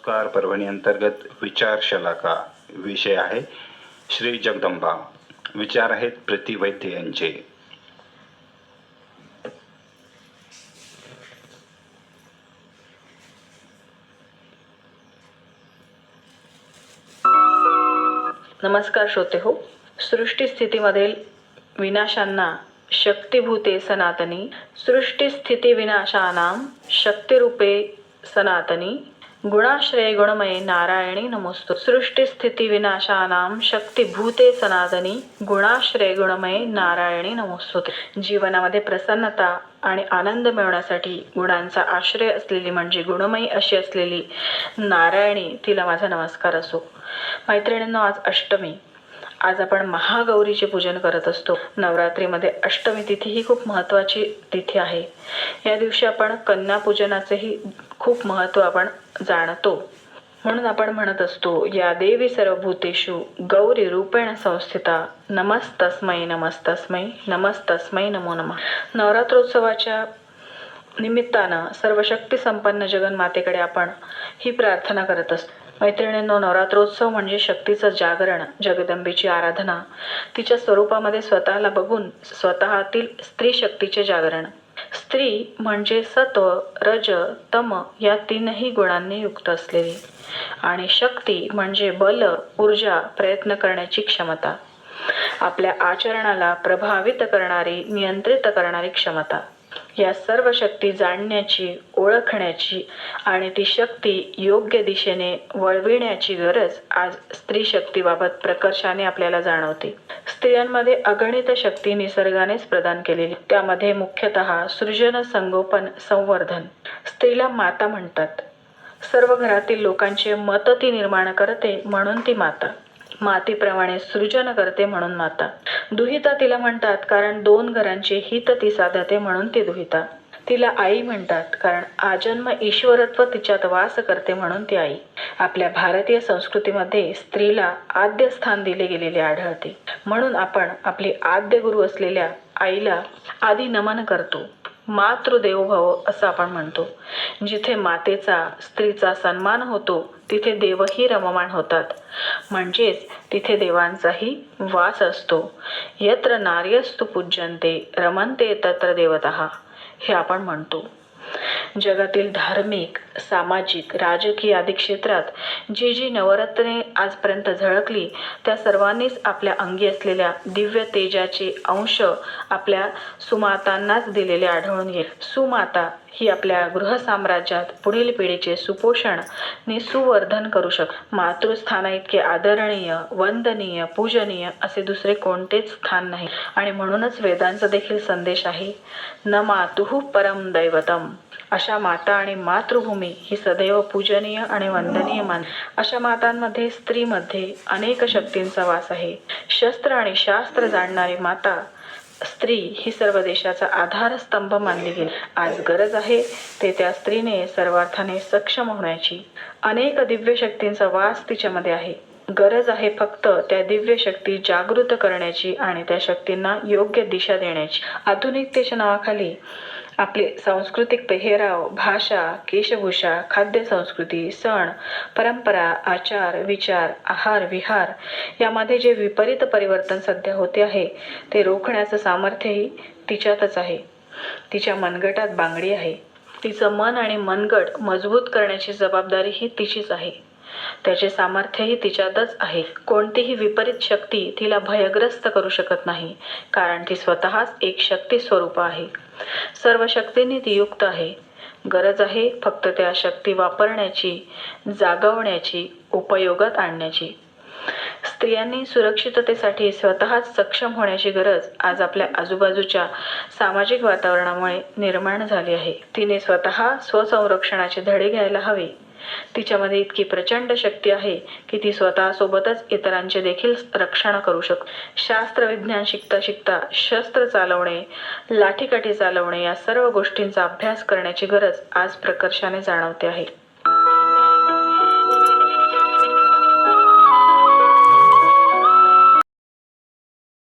नमस्कार पर्वणी अंतर्गत विचार शलाका विषय आहे श्री जगदंबा. विचार आहेत प्रीती वैद्य यांचे. नमस्कार श्रोते हो. सृष्टी स्थितीमधील विनाशांना शक्तिभूते सनातनी, सृष्टी स्थिती विनाशानां शक्तिरूपे सनातनी, गुणाश्रय गुणमये नारायणी नमोस्तु. सृष्टी स्थिती विनाशानां शक्तिभूते सनातनी, गुणाश्रय गुणमये नारायणी नमोस्तु. जीवनामध्ये प्रसन्नता आणि आनंद मिळवण्यासाठी गुणांचा आश्रय असलेली म्हणजे गुणमयी अशी असलेली नारायणी, तिला माझा नमस्कार असो. मैत्रिणींनो, आज अष्टमी. आज आपण महागौरीचे पूजन करत असतो. नवरात्रीमध्ये अष्टमी तिथी ही खूप महत्त्वाची तिथी आहे. या दिवशी आपण कन्या पूजनाचेही खूप महत्त्व आपण जाणतो. म्हणून आपण म्हणत असतो, या देवी सर्वभूतेषु गौरी रूपेण संस्थिता, नमस्तस्मै नमस्तस्मै नमस्तस्मै नमो नमः. नवरात्रोत्सवाच्या निमित्तानं सर्व शक्ती संपन्न जगन्मातेकडे आपण ही प्रार्थना करत असतो. मैत्रिणींनो, नवरात्रोत्सव म्हणजे शक्तीचं जागरण, जगदंबेची आराधना, तिच्या स्वरूपामध्ये स्वतःला बघून स्वतःतील स्त्री शक्तीचे जागरण. स्त्री म्हणजे सत्व, रज, तम या तीनही गुणांनी युक्त असलेली, आणि शक्ती म्हणजे बल, ऊर्जा, प्रयत्न करण्याची क्षमता, आपल्या आचरणाला प्रभावित करणारी, नियंत्रित करणारी क्षमता. या सर्व शक्ती जाणण्याची, ओळखण्याची आणि ती शक्ती योग्य दिशेने वळविण्याची गरज आज स्त्री शक्तीबाबत प्रकर्षाने आपल्याला जाणवते. स्त्रियांमध्ये अगणित शक्ती निसर्गानेच प्रदान केलेली, त्यामध्ये मुख्यतः सृजन, संगोपन, संवर्धन. स्त्रीला माता म्हणतात. सर्व घरातील लोकांचे मत ती निर्माण करते म्हणून ती माता. मातीप्रमाणे सृजन करते म्हणून माता. दुहिता तिला म्हणतात कारण दोन घरांचे हित ती साधते म्हणून ती दुहिता. तिला आई म्हणतात कारण आजन्म ईश्वरत्व तिच्यात वास करते म्हणून ती आई. आपल्या भारतीय संस्कृतीमध्ये स्त्रीला आद्य स्थान दिले गेलेले आढळते. म्हणून आपण आपली आद्य गुरु असलेल्या आईला आधी नमन करतो. मातृदेवोभव असं आपण म्हणतो. जिथे मातेचा, स्त्रीचा सन्मान होतो तिथे देवही रममाण होतात. म्हणजेच तिथे देवांचाही वास असतो. यत्र नार्यस्तु पूज्यन्ते रमन्ते तत्र देवतः, हे आपण म्हणतो. जगातील धार्मिक, सामाजिक, राजकीय आदी क्षेत्रात जी जी नवरत्ने आजपर्यंत झळकली त्या सर्वांनीच आपल्या अंगी असलेल्या दिव्य तेजाचे अंश आपल्या सुमातांनाच दिलेले आढळून येईल. सुमाता ही आपल्या गृहसाम्राज्यात पुढील पिढीचे सुपोषण नि सुवर्धन करू शकते. मातृस्थाना इतके आदरणीय, वंदनीय, पूजनीय असे दुसरे कोणतेच स्थान नाही. आणि म्हणूनच वेदांचा देखील संदेश आहे, न मातुः परम दैवतम. अशा माता आणि मातृभूमी ही सदैव पूजनीय आणि वंदनीय मान. अशा मातांमध्ये, स्त्रीमध्ये अनेक शक्तींचा वास आहे. शस्त्र आणि शास्त्र जाणणारी माता स्त्री ही सर्व देशाचा आधारस्तंभ मानली गेली. आज गरज आहे ते त्या स्त्रीने सर्वार्थाने सक्षम होण्याची. अनेक दिव्य शक्तींचा वास तिच्यामध्ये आहे. गरज आहे फक्त त्या दिव्य शक्ती जागृत करण्याची आणि त्या शक्तींना योग्य दिशा देण्याची. आधुनिकतेच्या नावाखाली आपले सांस्कृतिक पेहराव, भाषा, केशभूषा, खाद्य संस्कृती, सण, परंपरा, आचार, विचार, आहार, विहार यामध्ये जे विपरीत परिवर्तन सध्या होते आहे ते रोखण्याचं सामर्थ्यही तिच्यातच आहे. तिच्या मनगटात बांगडी आहे. तिचं मन आणि मनगट मजबूत करण्याची जबाबदारी ही तिचीच आहे. त्याचे सामर्थ्यही तिच्यातच आहे. कोणतीही विपरीत शक्ती तिला भयग्रस्त करू शकत नाही, कारण ती स्वतःच एक शक्ती स्वरूप आहे. सर्व शक्तींनी ती युक्त आहे. गरज आहे फक्त त्या शक्ती वापरण्याची, जागवण्याची, उपयोगात आणण्याची. स्त्रियांनी सुरक्षिततेसाठी स्वतःच सक्षम होण्याची गरज आज आपल्या आजूबाजूच्या सामाजिक वातावरणामुळे निर्माण झाली आहे. तिने स्वतः स्वसंरक्षणाचे धडे घ्यायला हवे. तिच्यामध्ये इतकी प्रचंड शक्ती आहे की ती स्वतःसोबतच इतरांचे देखील रक्षण करू शकते. शास्त्र विज्ञान शिकता शिकता शस्त्र चालवणे, लाठीकाठी चालवणे या सर्व गोष्टींचा अभ्यास करण्याची गरज आज प्रकर्षाने जाणवते आहे.